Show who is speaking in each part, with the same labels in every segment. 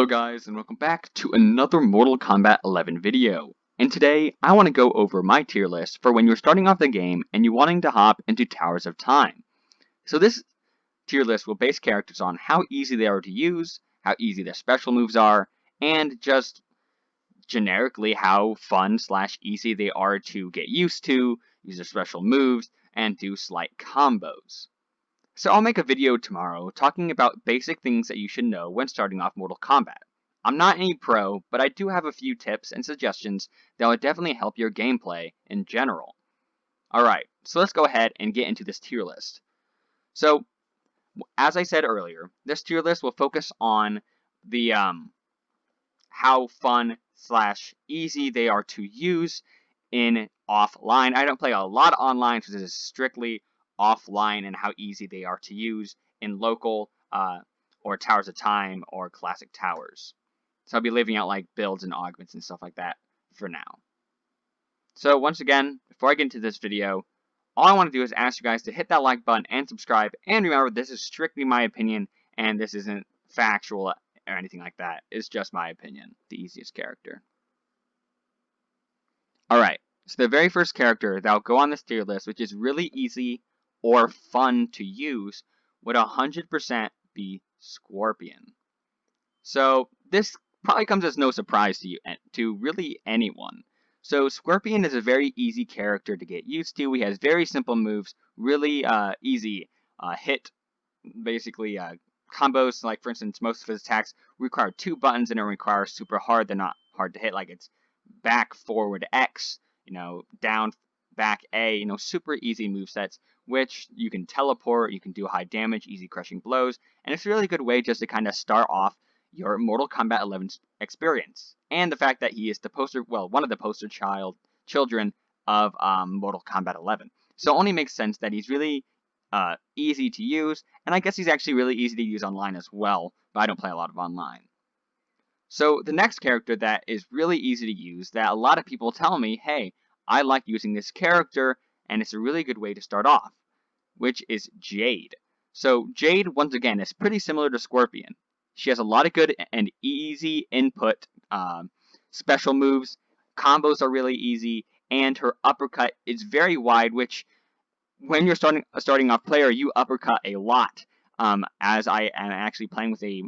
Speaker 1: Hello guys, and welcome back to another Mortal Kombat 11 video. And today, I want to go over my tier list for when you're starting off the game and you're wanting to hop into Towers of Time. So this tier list will base characters on how easy they are to use, how easy their special moves are, and just generically how fun/easy they are to get used to, use their special moves, and do slight combos. So I'll make a video tomorrow talking about basic things that you should know when starting off Mortal Kombat. I'm not any pro, but I do have a few tips and suggestions that will definitely help your gameplay in general. Alright, so let's go ahead and get into this tier list. So, as I said earlier, this tier list will focus on the how fun/easy they are to use in offline. I don't play a lot online, so this is strictly offline and how easy they are to use in local or Towers of Time or Classic Towers. So I'll be leaving out like builds and augments and stuff like that for now. So once again, before I get into this video, all I want to do is ask you guys to hit that like button and subscribe. And remember, this is strictly my opinion, and this isn't factual or anything like that. It's just my opinion. The easiest character. Alright, so the very first character that will go on this tier list, which is really easy or fun to use, would 100% be Scorpion. So this probably comes as no surprise to you, to really anyone. So Scorpion is a very easy character to get used to. He has very simple moves, really easy hit, basically combos. Like for instance, most of his attacks require 2 buttons and it requires super hard. They're not hard to hit, like it's back, forward, X, down, back, A, super easy movesets, which you can teleport, you can do high damage, easy crushing blows, and it's a really good way just to kind of start off your Mortal Kombat 11 experience. And the fact that he is one of the poster children of Mortal Kombat 11. So it only makes sense that he's really easy to use, and I guess he's actually really easy to use online as well, but I don't play a lot of online. So the next character that is really easy to use, that a lot of people tell me, hey, I like using this character, and it's a really good way to start off, which is Jade. So Jade, once again, is pretty similar to Scorpion. She has a lot of good and easy input special moves. Combos are really easy, and her uppercut is very wide, which when you're starting off player, you uppercut a lot. As I am actually playing with a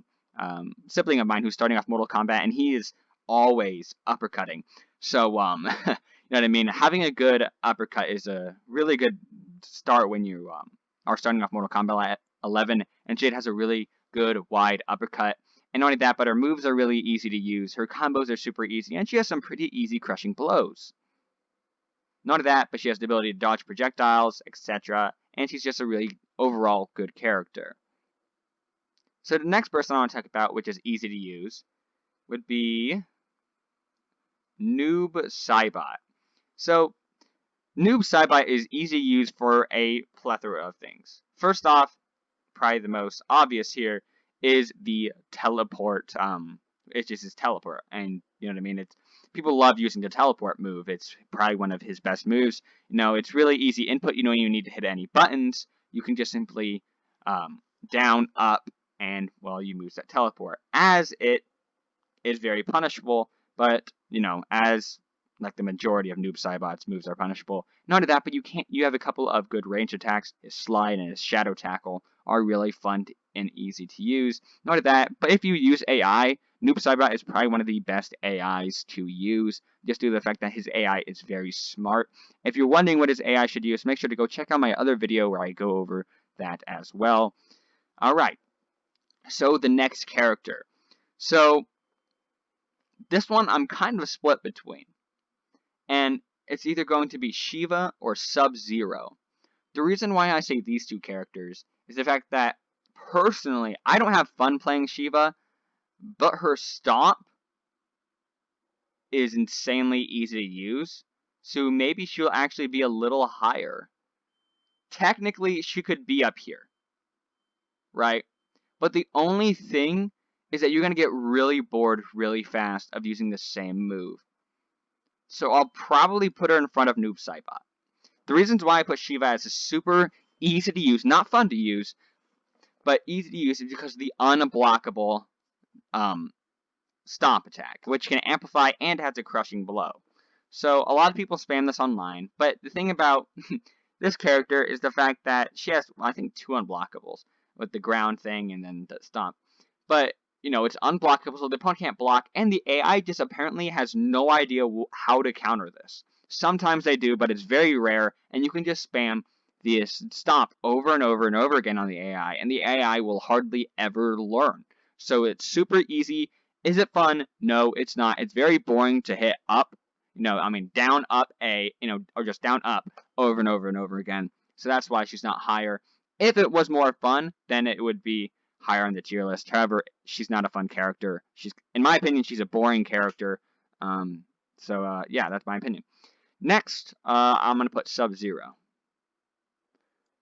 Speaker 1: sibling of mine who's starting off Mortal Kombat, and he is always uppercutting. So, you know what I mean? Having a good uppercut is a really good start when you are starting off Mortal Kombat 11, and Jade has a really good wide uppercut. And not only that, but her moves are really easy to use, her combos are super easy, and she has some pretty easy crushing blows. Not only that, but she has the ability to dodge projectiles, etc., and she's just a really overall good character. So the next person I want to talk about, which is easy to use, would be Noob Scibot. So Noob Scibot is easy to use for a plethora of things. First off, probably the most obvious here is the teleport. It's just his teleport, and you know what I mean. People love using the teleport move. It's probably one of his best moves. It's really easy input. You don't even need to hit any buttons. You can just simply down, up, and you move that teleport. As it is very punishable, but as like the majority of Noob Scibot's moves are punishable. Not only that, but you have a couple of good range attacks. His slide and his shadow tackle are really fun and easy to use. Not only that, but if you use AI, Noob Scibot is probably one of the best AIs to use, just due to the fact that his AI is very smart. If you're wondering what his AI should use, make sure to go check out my other video where I go over that as well. Alright, so the next character. So this one I'm kind of split between. And it's either going to be Shiva or SubZero. The reason why I say these two characters is the fact that, personally, I don't have fun playing Shiva, but her stomp is insanely easy to use, so maybe she'll actually be a little higher. Technically, she could be up here, right? But the only thing is that you're going to get really bored really fast of using the same move. So I'll probably put her in front of Noob Scibot. The reasons why I put Shiva as a super easy to use, not fun to use, but easy to use is because of the unblockable Stomp attack, which can amplify and has a crushing blow. So a lot of people spam this online, but the thing about this character is the fact that she has, I think, 2 unblockables with the ground thing and then the stomp. But, you know, it's unblockable, so the opponent can't block, and the AI just apparently has no idea how to counter this. Sometimes they do, but it's very rare, and you can just spam the stomp over and over and over again on the AI, and the AI will hardly ever learn. So it's super easy. Is it fun? No, it's not. It's very boring to hit up. I mean down, up, A, or just down, up over and over and over again. So that's why she's not higher. If it was more fun, then it would be higher on the tier list. However, she's not a fun character. In my opinion, she's a boring character. Yeah, that's my opinion. Next, I'm going to put SubZero.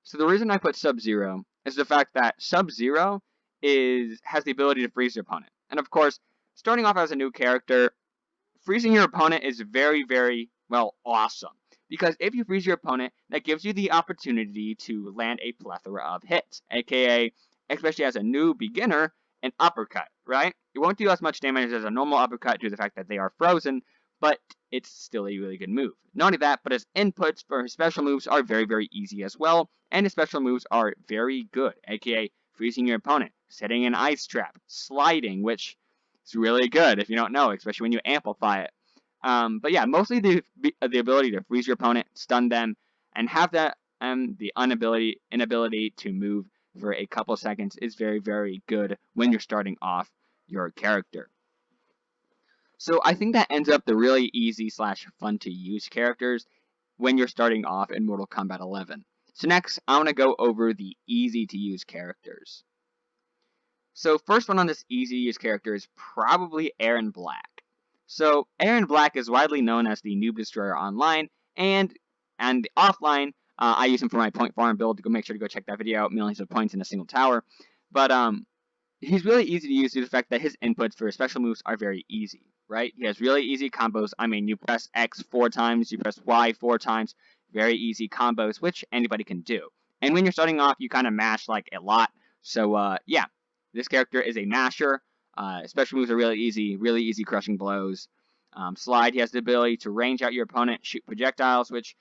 Speaker 1: So the reason I put SubZero is the fact that SubZero has the ability to freeze your opponent. And of course, starting off as a new character, freezing your opponent is very, very, well, awesome. Because if you freeze your opponent, that gives you the opportunity to land a plethora of hits, aka, especially as a new beginner, an uppercut, right? It won't do as much damage as a normal uppercut due to the fact that they are frozen, but it's still a really good move. Not only that, but his inputs for his special moves are very, very easy as well, and his special moves are very good, aka freezing your opponent, setting an ice trap, sliding, which is really good if you don't know, especially when you amplify it. But yeah, mostly the ability to freeze your opponent, stun them, and have that the inability to move for a couple seconds is very, very good when you're starting off your character. So I think that ends up the really easy / fun to use characters when you're starting off in Mortal Kombat 11. So next, I want to go over the easy to use characters. So first one on this easy to use character is probably Erron Black. So Erron Black is widely known as the Noob Destroyer online, and offline, I use him for my point farm build. Make sure to go check that video out, millions of points in a single tower. But he's really easy to use due to the fact that his inputs for his special moves are very easy, right? He has really easy combos. I mean, you press X 4 times, you press Y 4 times, very easy combos, which anybody can do. And when you're starting off, you kind of mash like a lot. So yeah, this character is a masher. Special moves are really easy crushing blows. Slide, he has the ability to range out your opponent, shoot projectiles, which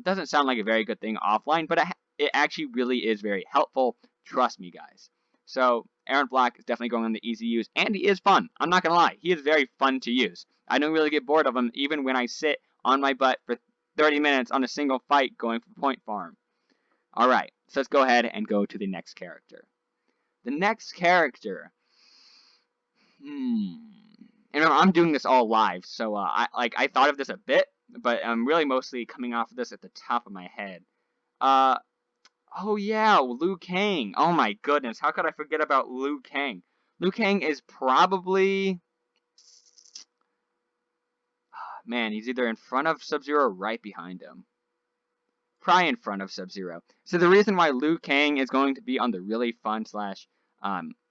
Speaker 1: doesn't sound like a very good thing offline, but it actually really is very helpful. Trust me, guys. So Erron Black is definitely going on the easy use, and he is fun. I'm not gonna lie, he is very fun to use. I don't really get bored of him, even when I sit on my butt for 30 minutes on a single fight going for point farm. Alright, so let's go ahead and go to the next character. The next character. And I'm doing this all live, so I thought of this a bit, but I'm really mostly coming off of this at the top of my head. Oh yeah, Liu Kang. Oh my goodness, how could I forget about Liu Kang? Liu Kang is probably... Man, he's either in front of SubZero or right behind him. Probably in front of SubZero. So the reason why Liu Kang is going to be on the really fun /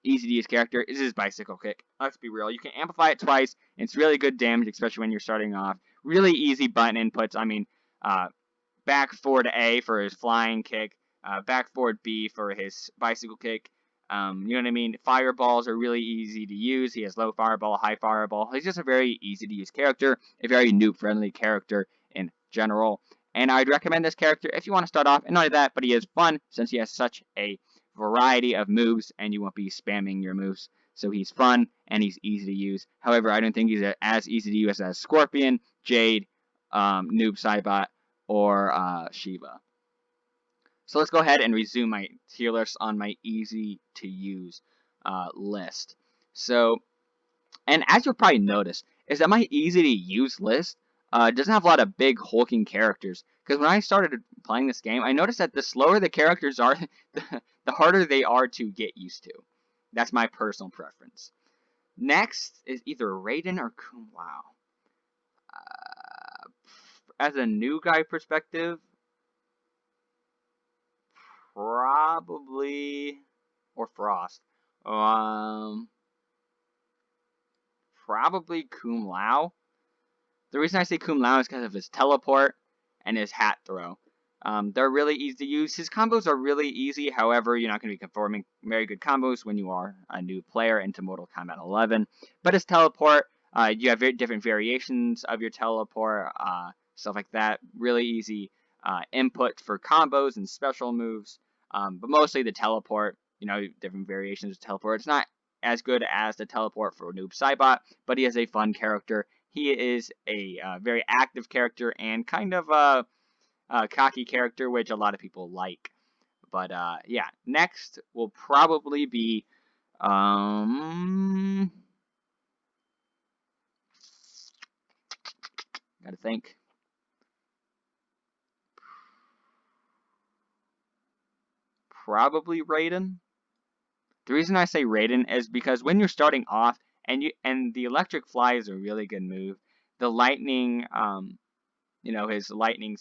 Speaker 1: easy to use character is his bicycle kick. Let's be real. You can amplify it twice. It's really good damage, especially when you're starting off. Really easy button inputs. I mean, back forward A for his flying kick. Back forward B for his bicycle kick. You know what I mean? Fireballs are really easy to use. He has low fireball, high fireball. He's just a very easy to use character. A very noob friendly character in general. And I'd recommend this character if you want to start off. And not only that, but he is fun since he has such a variety of moves and you won't be spamming your moves. So he's fun and he's easy to use. However, I don't think he's as easy to use as Scorpion, Jade, Noob Scibot, or Shiva. So let's go ahead and resume my tier list on my easy to use list. So, and as you'll probably notice, is that my easy to use list doesn't have a lot of big hulking characters. Because when I started playing this game, I noticed that the slower the characters are, the harder they are to get used to. That's my personal preference. Next is either Raiden or Kumlau. As a new guy perspective, probably, or Frost, probably Kumlau. The reason I say Kumlau is because of his teleport and his hat throw. They're really easy to use. His combos are really easy. However, you're not going to be performing very good combos when you are a new player into Mortal Kombat 11. But his teleport, you have very different variations of your teleport, stuff like that. Really easy input for combos and special moves. But mostly the teleport, different variations of teleport. It's not as good as the teleport for Noob Scibot, but he is a fun character. He is a very active character and kind of cocky character, which a lot of people like. But yeah, next will probably be gotta think. Probably Raiden. The reason I say Raiden is because when you're starting off and the electric fly is a really good move. The lightning, his lightning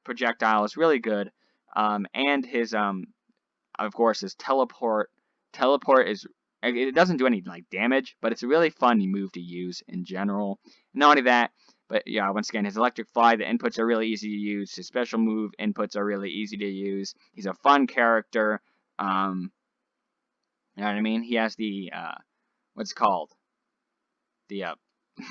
Speaker 1: projectile is really good. And his of course his teleport. Teleport is, it doesn't do any like damage, but it's a really fun move to use in general. Not only that, but yeah, once again, his electric fly, the inputs are really easy to use. His special move inputs are really easy to use. He's a fun character. You know what I mean? He has the what's it called? The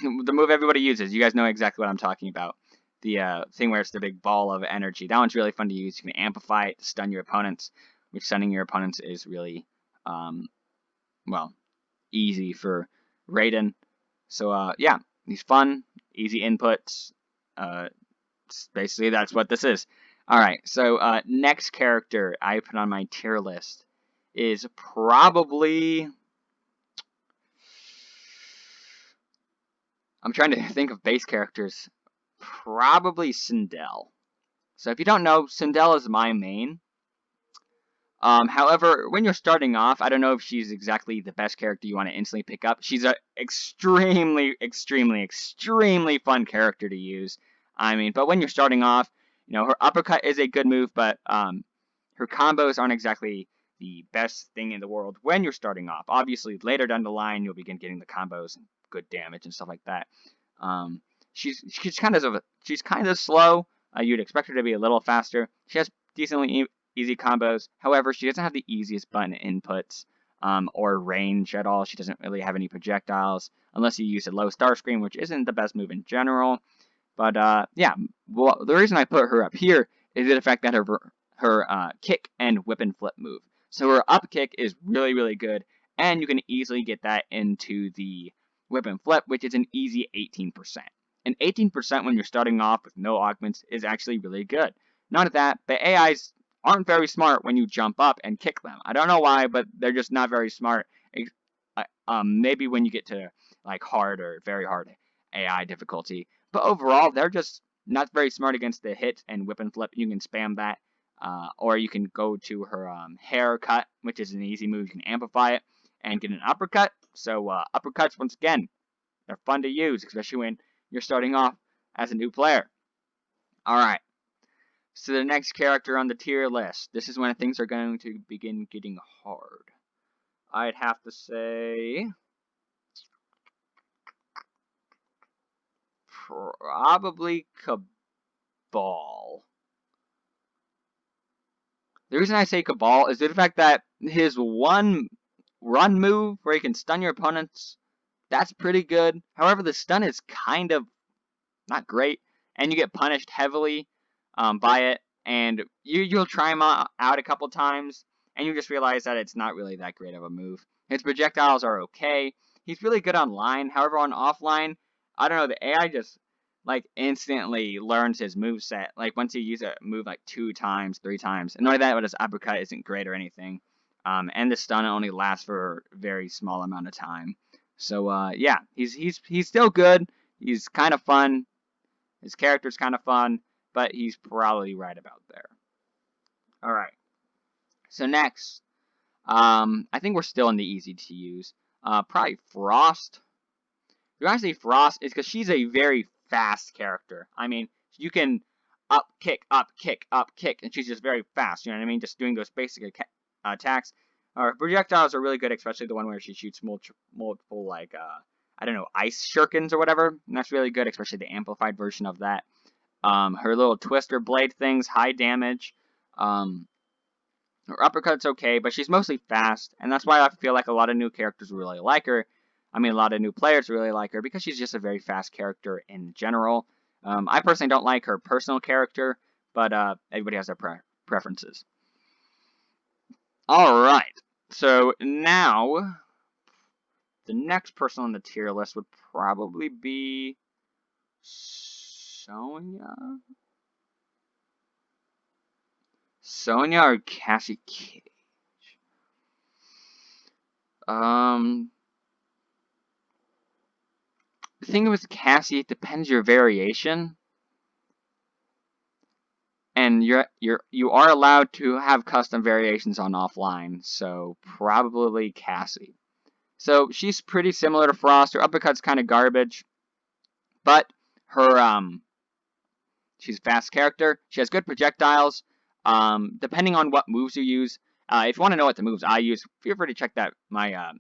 Speaker 1: the move everybody uses. You guys know exactly what I'm talking about. The thing where it's the big ball of energy. That one's really fun to use. You can amplify it to stun your opponents, which stunning your opponents is really well, easy for Raiden. So yeah, he's fun, easy inputs. Basically that's what this is. Alright, so next character I put on my tier list is probably, I'm trying to think of base characters, probably Sindel. So if you don't know, Sindel is my main. However, when you're starting off, I don't know if she's exactly the best character you want to instantly pick up. She's an extremely, extremely, extremely fun character to use. I mean, but when you're starting off, her uppercut is a good move, but her combos aren't exactly the best thing in the world when you're starting off. Obviously, later down the line, you'll begin getting the combos and good damage and stuff like that. She's kind of slow. You'd expect her to be a little faster. She has decently easy combos. However, she doesn't have the easiest button inputs or range at all. She doesn't really have any projectiles unless you use a low star screen, which isn't the best move in general. But yeah, well, the reason I put her up here is the fact that her kick and whip and flip move. So her up kick is really, really good, and you can easily get that into the whip and flip, which is an easy 18%. And 18% when you're starting off with no augments is actually really good. Not at that, the AIs aren't very smart when you jump up and kick them. I don't know why, but they're just not very smart. Maybe when you get to like hard or very hard AI difficulty. But overall, they're just not very smart against the hit and whip and flip. You can spam that. Or you can go to her haircut, which is an easy move. You can amplify it and get an uppercut. So uppercuts, once again, they're fun to use, especially when you're starting off as a new player. Alright. So the next character on the tier list. This is when things are going to begin getting hard. I'd have to say probably Cabal. The reason I say Cabal is the fact that his one run move where he can stun your opponents, that's pretty good. However, the stun is kind of not great, and you get punished heavily by it, and you'll try him out a couple times, and you just realize that it's not really that great of a move. His projectiles are okay. He's really good online. However, on offline, I don't know, the AI just like instantly learns his moveset. Like once you use a move like 2 times, 3 times, and not only that, but his uppercut isn't great or anything. And the stun only lasts for a very small amount of time. So yeah, he's still good. He's kind of fun. His character's kind of fun, but he's probably right about there. All right. So next, I think we're still in the easy to use. Probably Frost. The reason I say Frost is because she's a very fast character. I mean, you can up, kick, and she's just very fast. You know what I mean? Just doing those basic attacks. Her projectiles are really good, especially the one where she shoots multiple like, I don't know, ice shurikens or whatever. And that's really good, especially the amplified version of that. Her little twister blade things, high damage. Her uppercut's okay, but she's mostly fast, and that's why I feel like a lot of new characters really like her. I mean, a lot of new players really like her because she's just a very fast character in general. I personally don't like her personal character, but everybody has their preferences. Alright, so now the next person on the tier list would probably be Sonya? Sonya or Cassie Cage? The thing with Cassie, it depends your variation, and you are allowed to have custom variations on offline, so probably Cassie. So she's pretty similar to Frost. Her uppercut's kind of garbage, but her she's a fast character. She has good projectiles. Depending on what moves you use, if you want to know what the moves I use, feel free to check that my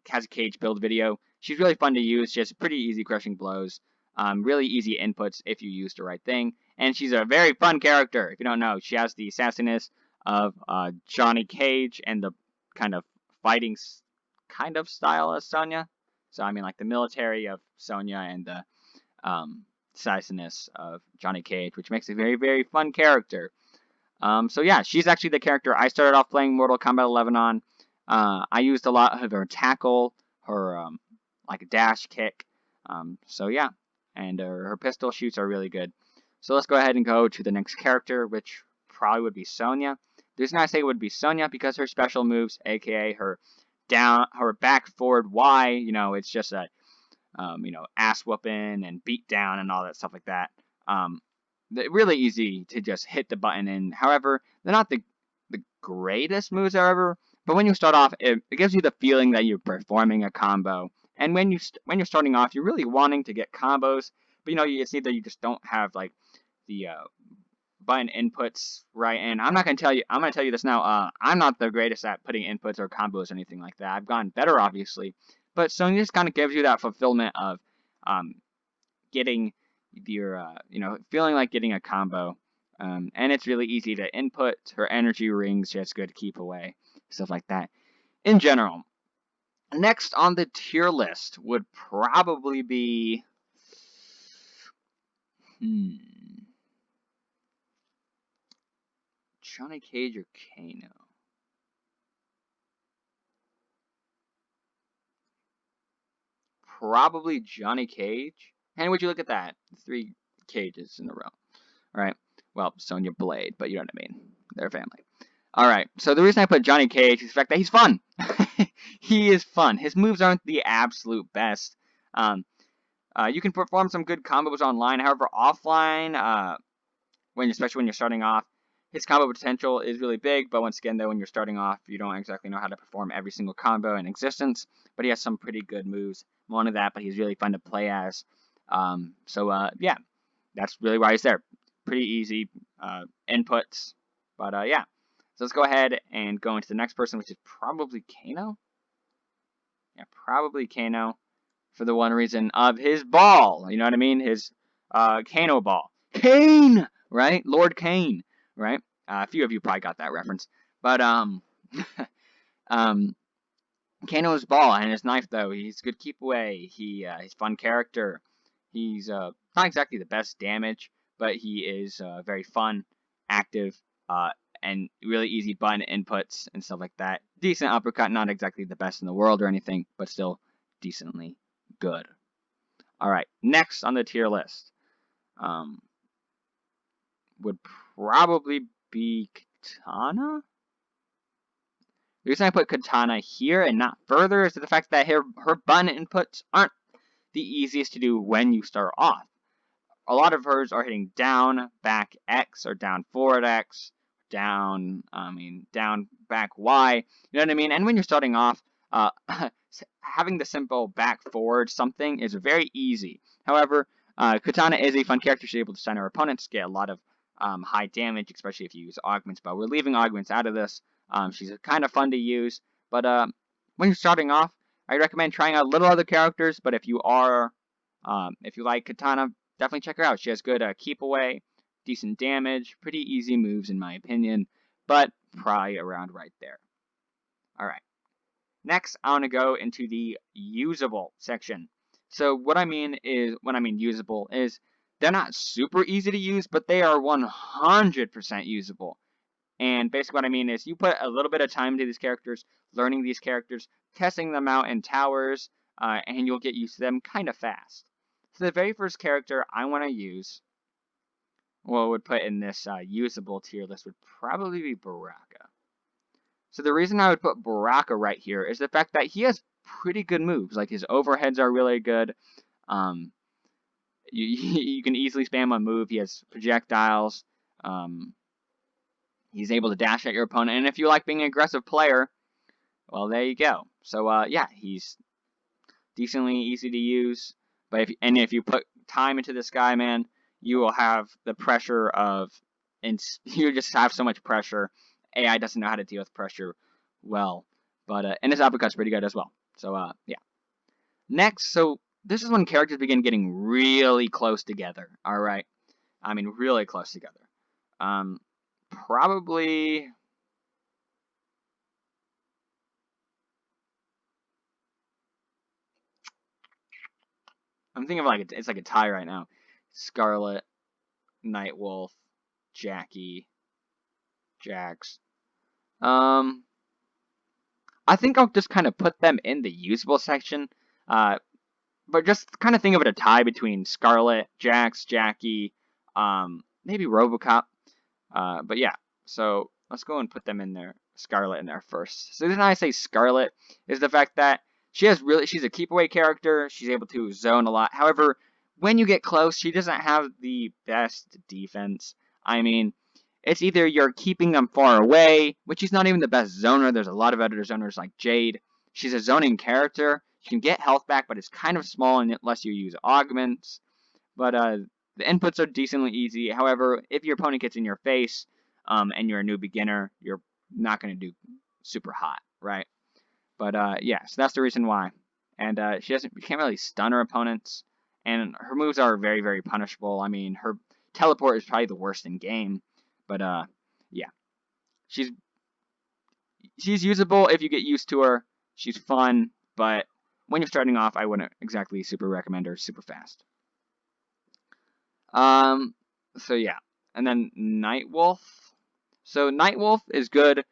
Speaker 1: Cassie Cage build video. She's really fun to use. She has pretty easy crushing blows. Really easy inputs if you use the right thing. And she's a very fun character. If you don't know, she has the sassiness of Johnny Cage and the kind of fighting kind of style as Sonya. So I mean, like the military of Sonya and the sassiness of Johnny Cage, which makes a very, very fun character. So yeah, she's actually the character I started off playing Mortal Kombat 11 on. I used a lot of her tackle, her like dash kick. So yeah, and her pistol shoots are really good. So let's go ahead and go to the next character, which probably would be Sonya. The reason I say it would be Sonya because her special moves, aka her back forward Y, you know, it's just a ass whooping and beat down and all that stuff like that. They're really easy to just hit the button in. However, they're not the greatest moves ever. But when you start off, it gives you the feeling that you're performing a combo. And when you're starting off, you're really wanting to get combos, but you see that you just don't have like the button inputs right. And I'm gonna tell you this now. I'm not the greatest at putting inputs or combos or anything like that. I've gotten better, obviously, but Sony just kind of gives you that fulfillment of getting your feeling like getting a combo. And it's really easy to input. Her energy rings, she has good keep away, stuff like that. In general, next on the tier list would probably be Johnny Cage or Kano. Probably Johnny Cage. And would you look at that? 3 Cages in a row. Alright. Well, Sonya Blade, but you know what I mean. They're family. Alright, so the reason I put Johnny Cage is the fact that he's fun. He is fun. His moves aren't the absolute best. You can perform some good combos online. However, offline, especially when you're starting off, his combo potential is really big. But once again, though, when you're starting off, you don't exactly know how to perform every single combo in existence. But he has some pretty good moves. One of that, but he's really fun to play as. Yeah, that's really why he's there. Pretty easy inputs. But yeah. So let's go ahead and go into the next person, which is probably Kano. Yeah, probably Kano. For the one reason of his ball. You know what I mean? His Kano ball. Kane! Right? Lord Kane. Right? A few of you probably got that reference. But, Kano's ball and his knife, though. He's good keep away. He's a fun character. He's not exactly the best damage, but he is very fun, active, and really easy button inputs and stuff like that. Decent uppercut, not exactly the best in the world or anything, but still decently good. Alright, next on the tier list would probably be Katana? The reason I put Katana here and not further is the fact that her button inputs aren't the easiest to do when you start off. A lot of hers are hitting down, back X, or down forward X, down back Y, you know what I mean? And when you're starting off, having the simple back forward something is very easy. However, Katana is a fun character. She's able to stun her opponents, get a lot of high damage, especially if you use augments, but we're leaving augments out of this. She's kind of fun to use, but when you're starting off, I recommend trying out little other characters, but if you like Katana, definitely check her out. She has good keep away, decent damage, pretty easy moves in my opinion, but probably around right there. Alright. Next, I want to go into the usable section. So what I mean is, when I mean usable, is they're not super easy to use, but they are 100% usable. And basically what I mean is you put a little bit of time into these characters, learning these characters, testing them out in towers, and you'll get used to them kind of fast. So the very first character I want to use, well, would put in this usable tier list would probably be Baraka. So the reason I would put Baraka right here is the fact that he has pretty good moves. Like his overheads are really good. You can easily spam a move. He has projectiles. He's able to dash at your opponent. And if you like being an aggressive player, well, there you go. So yeah, he's decently easy to use. But if you put time into this guy, man, you will have the pressure of, and you just have so much pressure. AI doesn't know how to deal with pressure well, but and his uppercut's pretty good as well. So yeah. Next, so this is when characters begin getting really close together. All right, I mean really close together. Probably. I'm thinking of like it's like a tie right now. Scarlet, Nightwolf, Jackie, Jax. I think I'll just kind of put them in the usable section. But just kind of think of it a tie between Scarlet, Jax, Jackie, maybe Robocop. But yeah, so let's go and put them in there. Scarlet in there first. So the reason I say Scarlet is the fact that she's a keep away character. She's able to zone a lot. However, when you get close, she doesn't have the best defense. I mean, it's either you're keeping them far away, which she's not even the best zoner. There's a lot of other zoners like Jade. She's a zoning character. She can get health back, but it's kind of small unless you use augments. But the inputs are decently easy. However, if your opponent gets in your face and you're a new beginner, you're not going to do super hot, right? But yeah, so that's the reason why. And you can't really stun her opponents. And her moves are very, very punishable. I mean, her teleport is probably the worst in game. But yeah, she's usable if you get used to her. She's fun, but when you're starting off, I wouldn't exactly super recommend her super fast. So yeah, and then Nightwolf. So Nightwolf is good.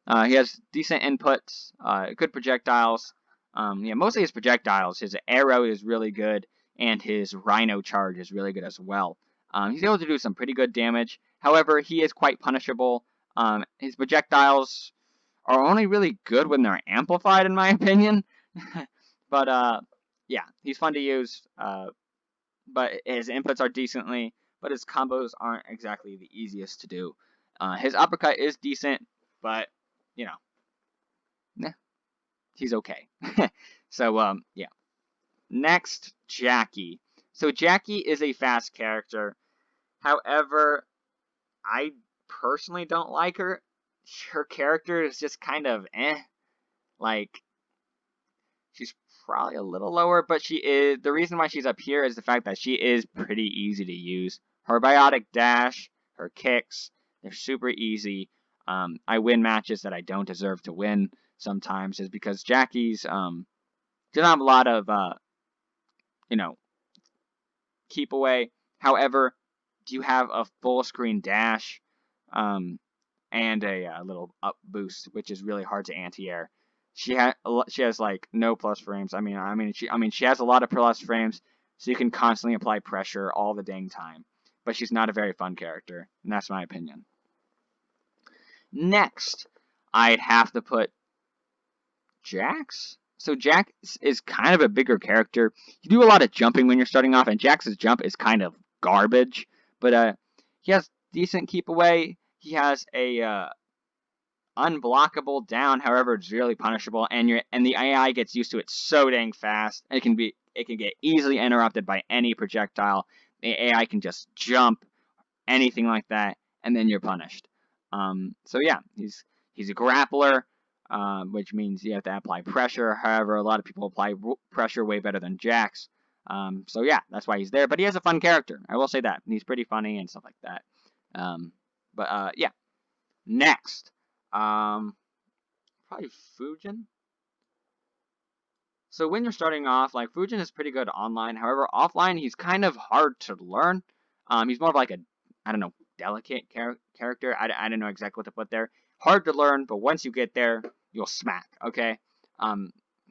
Speaker 1: He has decent inputs, good projectiles. Yeah, mostly his projectiles. His arrow is really good, and his Rhino charge is really good as well. He's able to do some pretty good damage. However, he is quite punishable. His projectiles are only really good when they're amplified, in my opinion. But yeah, he's fun to use. But his inputs are decently, but his combos aren't exactly the easiest to do. His uppercut is decent, but you know, he's okay. So yeah. Next, Jackie. So Jackie is a fast character. However, I personally don't like her. Her character is just kind of like, she's probably a little lower, but she is. The reason why she's up here is the fact that she is pretty easy to use. Her biotic dash, her kicks, they're super easy. I win matches that I don't deserve to win sometimes, is because Jackie's doesn't have a lot of keep away. However, you have a full screen dash, and a little up boost, which is really hard to anti-air. She has like no plus frames. I mean she has a lot of plus frames, so you can constantly apply pressure all the dang time. But she's not a very fun character, and that's my opinion. Next, I'd have to put Jax. So Jax is kind of a bigger character. You do a lot of jumping when you're starting off, and Jax's jump is kind of garbage. But he has decent keep away. He has a unblockable down, however, it's really punishable, and the AI gets used to it so dang fast. It can get easily interrupted by any projectile. The AI can just jump, anything like that, and then you're punished. So yeah, he's a grappler, which means you have to apply pressure. However, a lot of people apply pressure way better than Jax. So yeah, that's why he's there. But he has a fun character. I will say that. He's pretty funny and stuff like that. Yeah. Next, probably Fujin. So when you're starting off, like, Fujin is pretty good online. However, offline, he's kind of hard to learn. He's more of like a, I don't know, delicate character. I don't know exactly what to put there. Hard to learn, but once you get there, you'll smack, okay?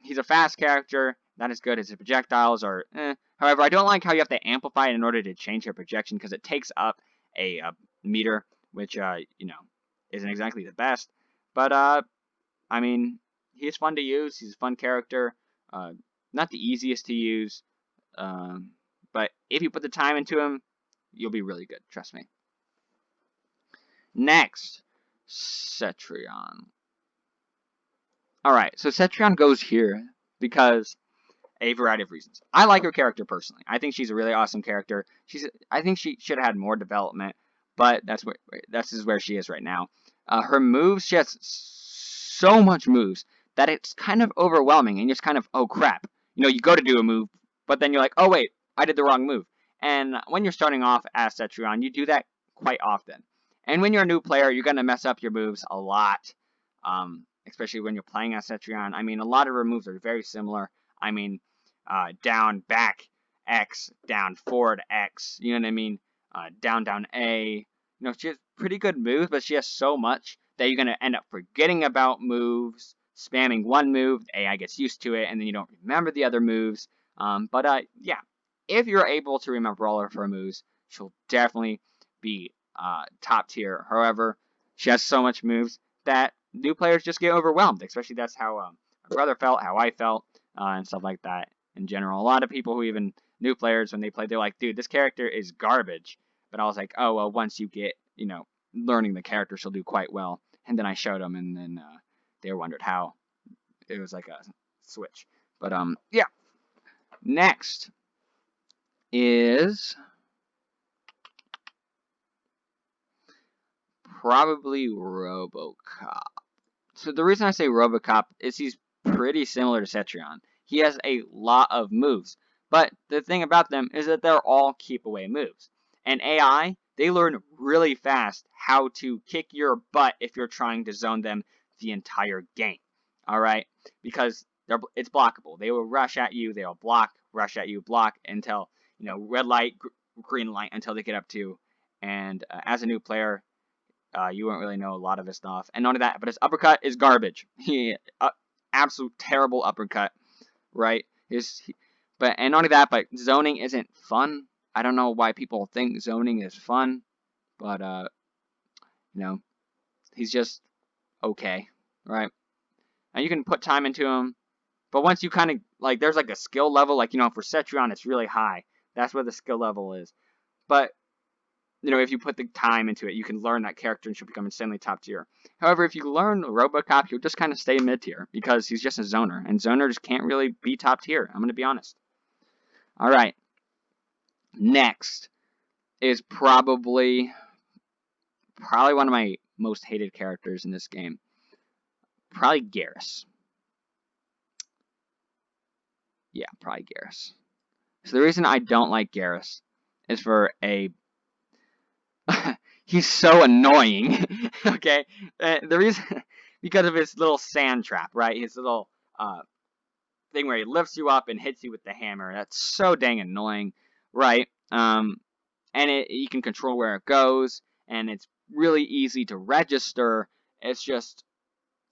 Speaker 1: He's a fast character. That is good. His projectiles are eh. However, I don't like how you have to amplify it in order to change your projection because it takes up a meter, which, you know, isn't exactly the best. But, I mean, he's fun to use. He's a fun character. Not the easiest to use, but if you put the time into him, you'll be really good. Trust me. Next, Ketrion. Alright, so Ketrion goes here because a variety of reasons. I like her character personally. I think she's a really awesome character. I think she should have had more development, but this is where she is right now. Her moves, she has so much moves that it's kind of overwhelming, and you're just kind of, oh crap. You know, you go to do a move, but then you're like, oh wait, I did the wrong move. And when you're starting off as Ketrion, you do that quite often. And when you're a new player, you're going to mess up your moves a lot, especially when you're playing as Ketrion. I mean, a lot of her moves are very similar. I mean, down, back, X, down, forward, X, you know what I mean? Down, down, A. You know, she has pretty good moves, but she has so much that you're going to end up forgetting about moves, spamming one move, AI gets used to it, and then you don't remember the other moves. Yeah, if you're able to remember all of her moves, she'll definitely be top tier. However, she has so much moves that new players just get overwhelmed, especially that's how my brother felt, how I felt, and stuff like that in general. A lot of people who even new players, when they play, they're like, dude, this character is garbage. But I was like, oh, well, once you get, you know, learning the character, she'll do quite well. And then I showed them, and then they wondered how it was like a switch. But, yeah. Next is probably Robocop. So the reason I say Robocop is he's pretty similar to Ketrion. He has a lot of moves, but the thing about them is that they're all keep away moves. And AI, they learn really fast how to kick your butt if you're trying to zone them the entire game. Alright? Because it's blockable. They will rush at you, they'll block, rush at you, block until, you know, red light, green light until they get up to. And as a new player, you won't really know a lot of his stuff. And none of that, but his uppercut is garbage. He absolute terrible uppercut, right? And not only that, but zoning isn't fun. I don't know why people think zoning is fun, but you know, he's just okay, right? And you can put time into him, but once you kind of like, there's like a skill level, like, you know, for Ketrion, it's really high. That's where the skill level is. But you know, if you put the time into it, you can learn that character and she'll become insanely top tier. However, if you learn Robocop, you'll just kind of stay mid tier because he's just a zoner, and zoners can't really be top tier. I'm going to be honest. All right. Next is probably one of my most hated characters in this game. Probably Garus. Yeah, probably Garus. So the reason I don't like Garus is for a he's so annoying. Okay, the reason because of his little sand trap, right? His little thing where he lifts you up and hits you with the hammer. That's so dang annoying, right? And you can control where it goes, and it's really easy to register. It's just,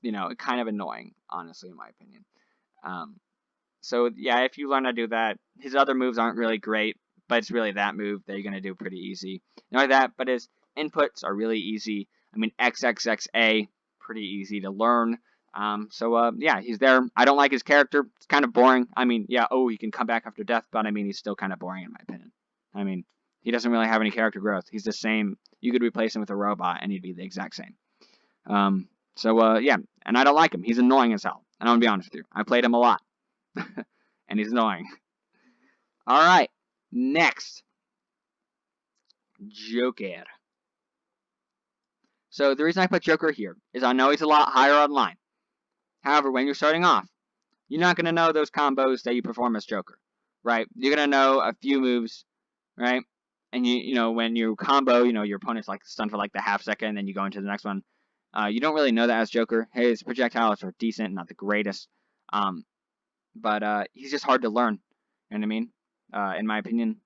Speaker 1: you know, kind of annoying, honestly, in my opinion. So yeah, if you learn how to do that, his other moves aren't really great, but it's really that move that you're gonna do pretty easy. Not like that, but his inputs are really easy. I mean, XXXA, pretty easy to learn. Yeah, he's there. I don't like his character. It's kind of boring. I mean, yeah, oh, he can come back after death, but I mean, he's still kind of boring in my opinion. I mean, he doesn't really have any character growth. He's the same. You could replace him with a robot, and he'd be the exact same. Yeah, and I don't like him. He's annoying as hell. And I'm gonna be honest with you. I played him a lot. And he's annoying. Alright, next. Joker. So the reason I put Joker here is I know he's a lot higher online. However, when you're starting off, you're not going to know those combos that you perform as Joker, right? You're going to know a few moves, right? and you know, when you combo, you know, your opponent's like stunned for like the half second, and then you go into the next one. You don't really know that as Joker. His projectiles are decent, not the greatest, but he's just hard to learn. You know what I mean? In my opinion,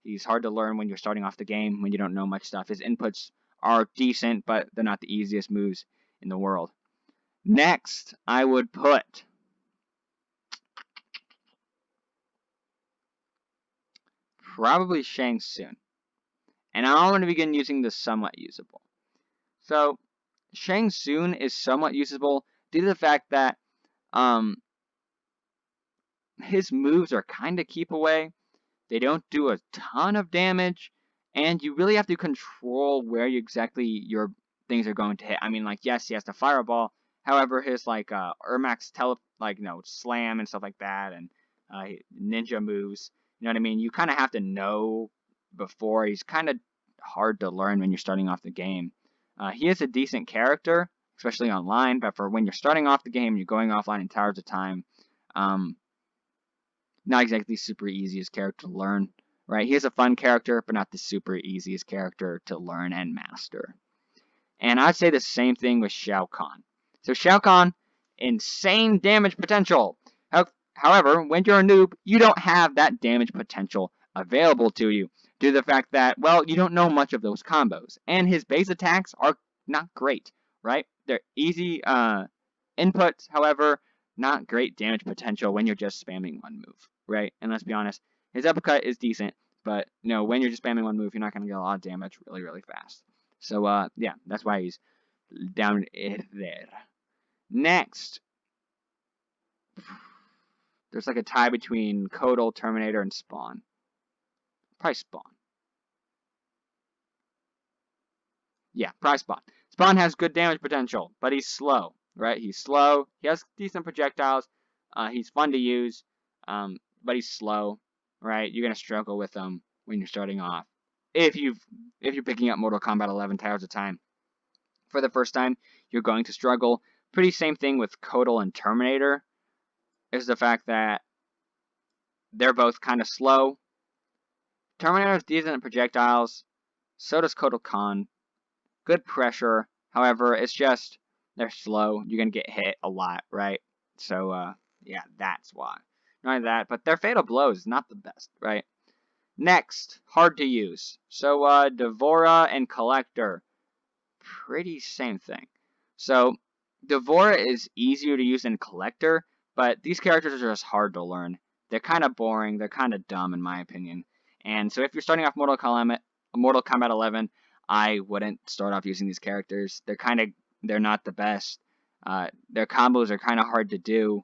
Speaker 1: he's hard to learn when you're starting off the game, when you don't know much stuff. His inputs are decent, but they're not the easiest moves in the world. Next, I would put probably ShangChi. And I want to begin using the somewhat usable. So, ShangChi is somewhat usable due to the fact that his moves are kind of keep away. They don't do a ton of damage, and you really have to control where exactly your things are going to hit. I mean, like, yes, he has the fireball. However, his like Ermax slam and stuff like that, and ninja moves. You know what I mean? You kind of have to know before. He's kind of hard to learn when you're starting off the game. He is a decent character, especially online, but for when you're starting off the game, you're going offline in Towers of Time. Not exactly super easiest character to learn, right? He is a fun character, but not the super easiest character to learn and master. And I'd say the same thing with Shao Kahn. So Shao Kahn, insane damage potential. However, when you're a noob, you don't have that damage potential available to you due to the fact that, well, you don't know much of those combos. And his base attacks are not great, right? They're easy inputs, however, not great damage potential when you're just spamming one move, right? And let's be honest, his uppercut is decent, but you know, when you're just spamming one move, you're not going to get a lot of damage really, really fast. So, yeah, that's why he's down there. Next, there's like a tie between Kotal, Terminator, and Spawn. Probably Spawn. Yeah, probably Spawn. Spawn has good damage potential, but he's slow, right? He's slow. He has decent projectiles. He's fun to use, but he's slow, right? You're gonna struggle with him when you're starting off. If you're picking up Mortal Kombat 11 Towers of Time for the first time, you're going to struggle. Pretty same thing with Kotal and Terminator. Is the fact that they're both kind of slow. Terminator has decent projectiles. So does Kotal Khan. Good pressure. However, it's just they're slow. You're gonna get hit a lot, right? So, yeah, that's why. Not only that, but their fatal blow is not the best, right? Next, hard to use. So, Devora and Collector, pretty same thing. So, Devora is easier to use than Collector, but these characters are just hard to learn. They're kind of boring. They're kind of dumb, in my opinion. And so, if you're starting off Mortal Kombat 11, I wouldn't start off using these characters. They're not the best. Their combos are kind of hard to do,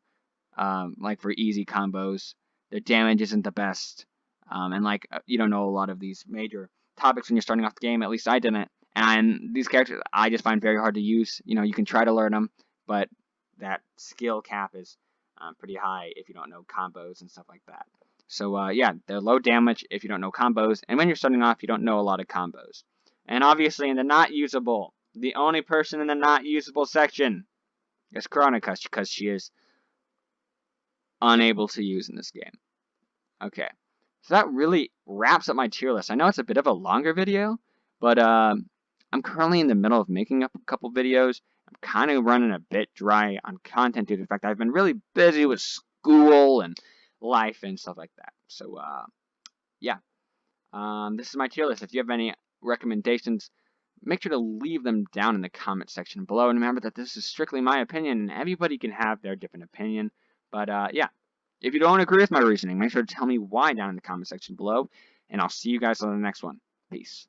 Speaker 1: like for easy combos. Their damage isn't the best, and like you don't know a lot of these major topics when you're starting off the game. At least I didn't. And these characters I just find very hard to use. You know, you can try to learn them, but that skill cap is pretty high if you don't know combos and stuff like that. So yeah, they're low damage if you don't know combos, and when you're starting off, you don't know a lot of combos. And obviously, in the not usable, the only person in the not usable section is Kronika, because she is unable to use in this game. Okay, so that really wraps up my tier list. I know it's a bit of a longer video, but I'm currently in the middle of making up a couple videos. I'm kind of running a bit dry on content due to the fact I've been really busy with school and life and stuff like that. So, yeah. This is my tier list. If you have any recommendations, make sure to leave them down in the comment section below. And remember that this is strictly my opinion, and everybody can have their different opinion. But, yeah. If you don't agree with my reasoning, make sure to tell me why down in the comment section below. And I'll see you guys on the next one. Peace.